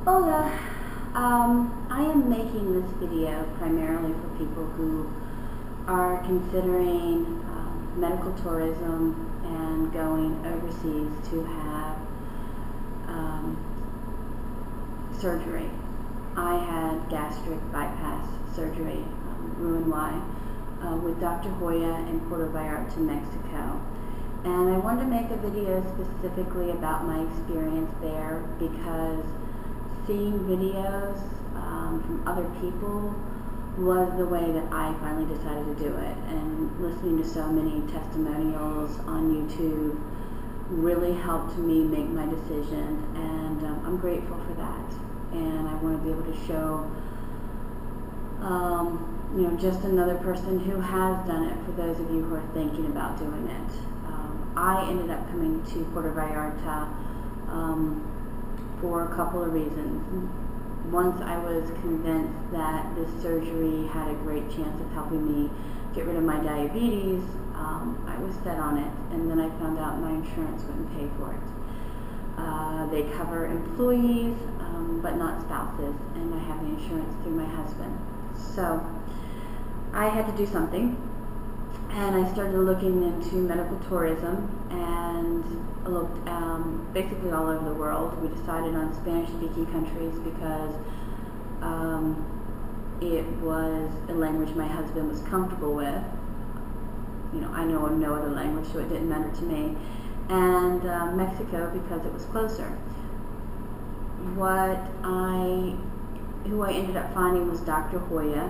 Hola. I am making this video primarily for people who are considering medical tourism and going overseas to have surgery. I had gastric bypass surgery, Roux-en-Y, with Dr. Joya in Puerto Vallarta, Mexico. And I wanted to make a video specifically about my experience there because seeing videos from other people was the way that I finally decided to do it, and listening to so many testimonials on YouTube really helped me make my decision, and I'm grateful for that. And I want to be able to show just another person who has done it, for those of you who are thinking about doing it. I ended up coming to Puerto Vallarta for a couple of reasons. Once I was convinced that this surgery had a great chance of helping me get rid of my diabetes, I was set on it, and then I found out my insurance wouldn't pay for it. They cover employees, but not spouses, and I have the insurance through my husband. So I had to do something, and I started looking into medical tourism and looked basically all over the world. We decided on Spanish-speaking countries because it was a language my husband was comfortable with. I know no other language, so it didn't matter to me. And Mexico, because it was closer. Who I ended up finding was Dr. Joya,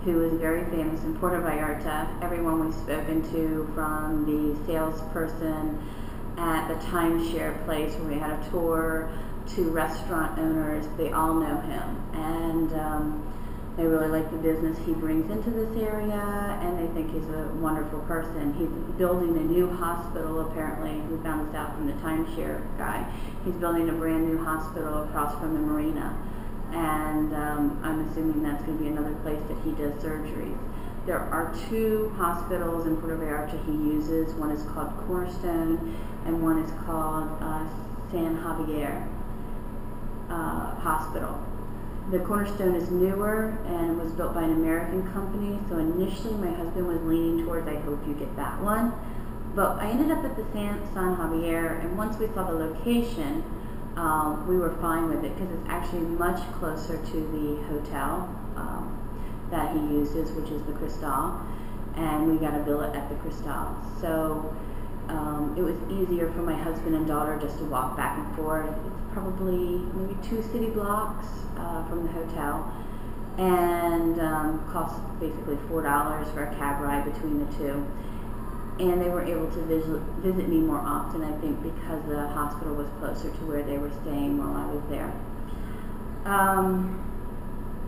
who is very famous in Puerto Vallarta. Everyone we've spoken to, from the salesperson at the timeshare place where we had a tour to restaurant owners, they all know him, and they really like the business he brings into this area, and they think he's a wonderful person. He's building a new hospital, apparently. We found this out from the timeshare guy. He's building a brand new hospital across from the marina, and I'm assuming that's going to be another place that he does surgeries. There are two hospitals in Puerto Vallarta he uses. One is called Cornerstone, and one is called San Javier Hospital. The Cornerstone is newer and was built by an American company, so initially my husband was leaning towards, I hope you get that one. But I ended up at the San Javier, and once we saw the location, we were fine with it because it's actually much closer to the hotel that he uses, which is the Cristal, and we got a villa at the Cristal. So it was easier for my husband and daughter just to walk back and forth. It's probably maybe 2 city blocks from the hotel, and cost basically $4 for a cab ride between the two. And they were able to visit me more often, I think, because the hospital was closer to where they were staying while I was there.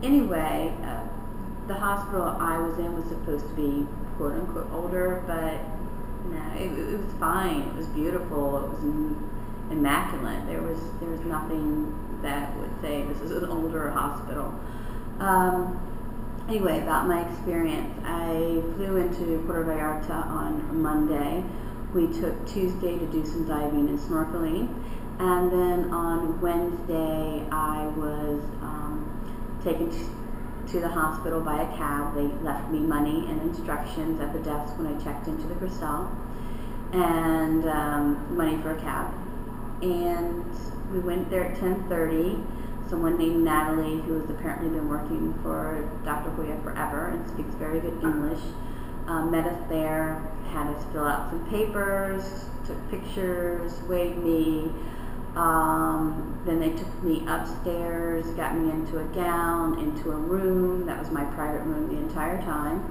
Anyway, the hospital I was in was supposed to be quote-unquote older, but no, it was fine. It was beautiful. It was immaculate. There was nothing that would say this is an older hospital. Anyway, about my experience, I flew into Puerto Vallarta on Monday. We took Tuesday to do some diving and snorkeling, and then on Wednesday I was taken to the hospital by a cab. They left me money and instructions at the desk when I checked into the Cristal, and money for a cab. And we went there at 10:30. Someone named Natalie, who has apparently been working for Dr. Joya forever and speaks very good English, met us there, had us fill out some papers, took pictures, weighed me. Then they took me upstairs, got me into a gown, into a room. That was my private room the entire time.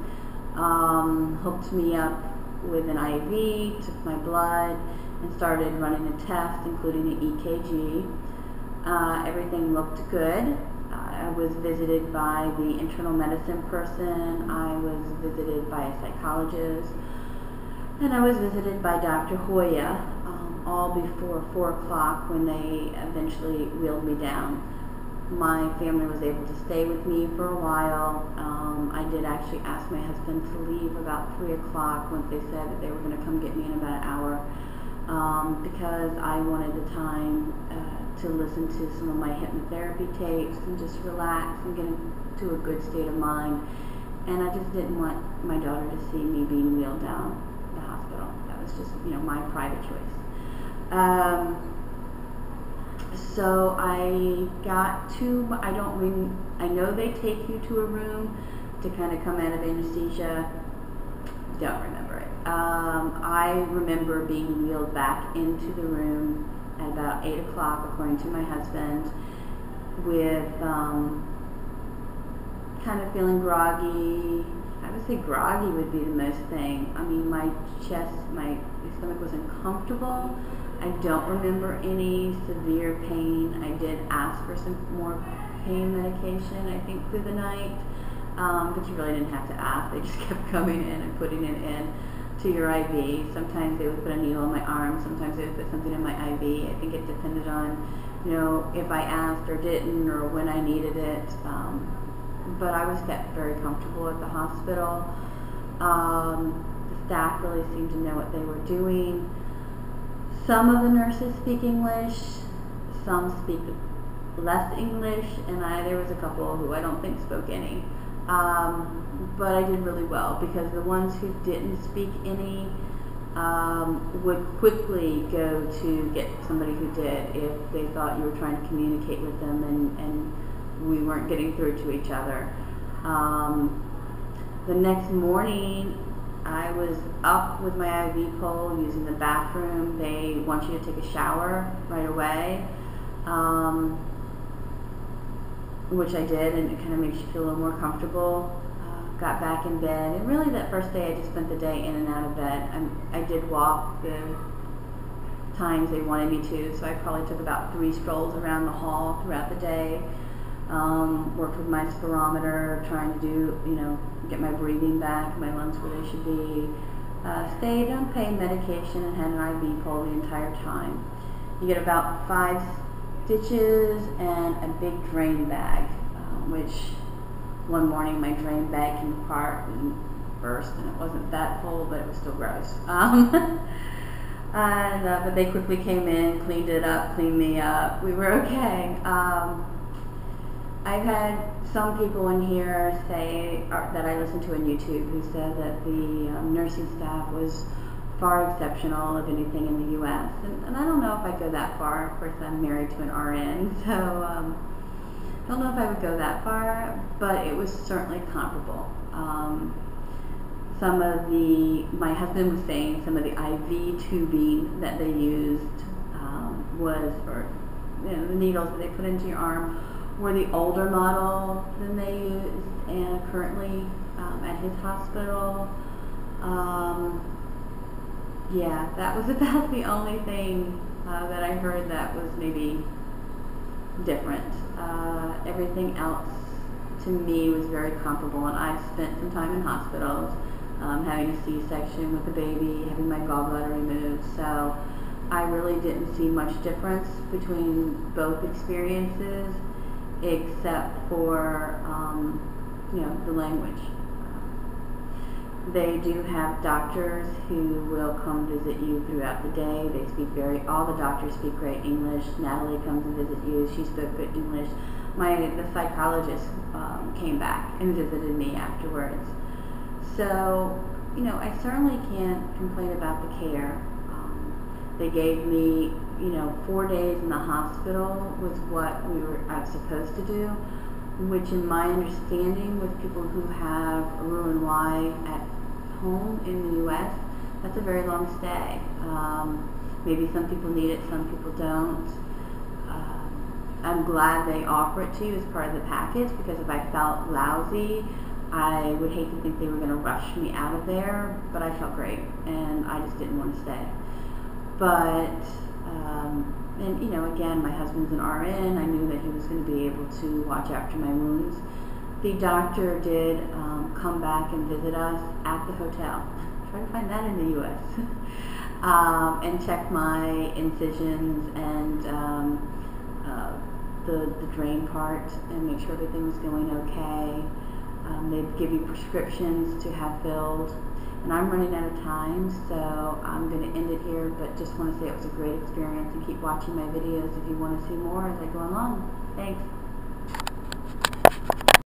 Hooked me up with an IV, took my blood, and started running a test, including an EKG. Everything looked good. I was visited by the internal medicine person. I was visited by a psychologist, and I was visited by Dr. Joya, all before 4 o'clock, when they eventually wheeled me down. My family was able to stay with me for a while. I did actually ask my husband to leave about 3 o'clock once they said that they were going to come get me in about an hour, because I wanted the time to listen to some of my hypnotherapy tapes and just relax and get into a good state of mind. And I just didn't want my daughter to see me being wheeled down the hospital. That was just, my private choice. So I got to, I know they take you to a room to kind of come out of anesthesia. Don't remember it. I remember being wheeled back into the room at about 8 o'clock, according to my husband, with kind of feeling groggy. I would say groggy would be the most thing. I mean, my stomach was uncomfortable. I don't remember any severe pain. I did ask for some more pain medication, I think, through the night. But you really didn't have to ask. They just kept coming in and putting it in to your IV. Sometimes they would put a needle in my arm. Sometimes they would put something in my IV. I think it depended on, if I asked or didn't, or when I needed it. But I was kept very comfortable at the hospital. The staff really seemed to know what they were doing. Some of the nurses speak English. Some speak less English, and there was a couple who I don't think spoke any. But I did really well, because the ones who didn't speak any would quickly go to get somebody who did if they thought you were trying to communicate with them and we weren't getting through to each other. The next morning, I was up with my IV pole using the bathroom. They want you to take a shower right away. Which I did, and it kind of makes you feel a little more comfortable. Got back in bed, and really that first day I just spent the day in and out of bed. I did walk the times they wanted me to, so I probably took about 3 strolls around the hall throughout the day. Worked with my spirometer, trying to do, get my breathing back, my lungs where they should be. Stayed on pain medication and had an IV pole the entire time. You get about 5 stitches and a big drain bag, which one morning my drain bag came apart and burst, and it wasn't that full, but it was still gross. But they quickly came in, cleaned it up, cleaned me up. We were okay. I've had some people in here say that I listened to on YouTube who said that the nursing staff was far exceptional of anything in the U.S. And I don't know if I'd go that far. Of course, I'm married to an RN, so I don't know if I would go that far, but it was certainly comparable. My husband was saying some of the IV tubing that they used the needles that they put into your arm were the older model than they used and currently at his hospital. Yeah, that was about the only thing that I heard that was maybe different. Everything else to me was very comparable, and I've spent some time in hospitals, having a C-section with a baby, having my gallbladder removed, so I really didn't see much difference between both experiences, except for the language. They do have doctors who will come visit you throughout the day. They speak all the doctors speak great English. Natalie comes and visits you. She spoke good English. The psychologist came back and visited me afterwards. So, I certainly can't complain about the care. They gave me, 4 days in the hospital was what I was supposed to do, which in my understanding with people who have Roux-en-Y at home in the U.S., that's a very long stay. Maybe some people need it, some people don't. I'm glad they offer it to you as part of the package, because if I felt lousy, I would hate to think they were going to rush me out of there, but I felt great, and I just didn't want to stay. But, again, my husband's an RN. I knew that he was going to be able to watch after my wounds. The doctor did come back and visit us at the hotel. Try to find that in the U.S. And check my incisions and the drain part and make sure everything was going okay. They'd give you prescriptions to have filled. And I'm running out of time, so I'm going to end it here, but just want to say it was a great experience, and keep watching my videos if you want to see more as I go along. Thanks.